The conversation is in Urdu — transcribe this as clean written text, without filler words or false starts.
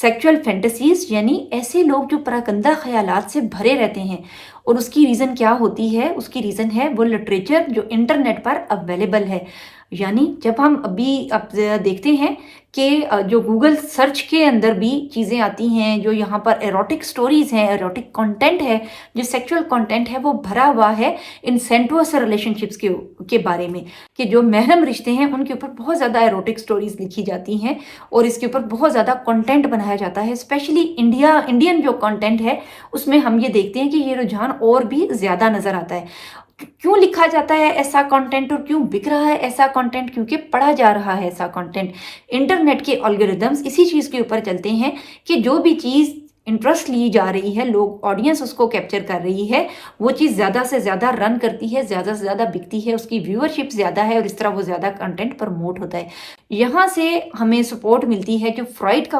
سیکچول فینٹیسیز یعنی ایسے لوگ جو پراگندہ خیالات سے بھرے رہتے ہیں، اور اس کی ریزن کیا ہوتی ہے؟ اس کی ریزن ہے وہ لٹریچر جو انٹرنیٹ پر اویلیبل ہے۔ یعنی جب ہم ابھی اب دیکھتے ہیں کہ جو گوگل سرچ کے اندر بھی چیزیں آتی ہیں، جو یہاں پر ایروٹک سٹوریز ہیں، ایروٹک کنٹینٹ ہے، جو سیکچول کنٹینٹ ہے، وہ بھرا ہوا ہے ان سینٹوس ریلیشن شپس کے بارے میں، کہ جو محرم رشتے ہیں ان کے اوپر بہت زیادہ ایروٹک سٹوریز لکھی جاتی ہیں اور اس کے اوپر بہت زیادہ کنٹینٹ بنایا جاتا ہے۔ اسپیشلی انڈین جو کنٹینٹ ہے اس میں ہم یہ دیکھتے ہیں کہ یہ رجحان اور بھی زیادہ نظر آتا ہے۔ کیوں لکھا جاتا ہے ایسا کنٹینٹ اور کیوں بک رہا ہے ایسا کنٹینٹ؟ کیونکہ پڑھا جا رہا ہے ایسا کنٹینٹ۔ انٹرنیٹ کے الگوریدمز اسی چیز کے اوپر چلتے ہیں کہ جو بھی چیز انٹرسٹ لی جا رہی ہے، لوگ آڈینس اس کو کیپچر کر رہی ہے، وہ چیز زیادہ سے زیادہ رن کرتی ہے، زیادہ سے زیادہ بکتی ہے، اس کی ویورشپ زیادہ ہے اور اس طرح وہ زیادہ کنٹینٹ پروموٹ ہوتا ہے۔ یہاں سے ہمیں سپورٹ ملتی ہے جو فرائڈ کا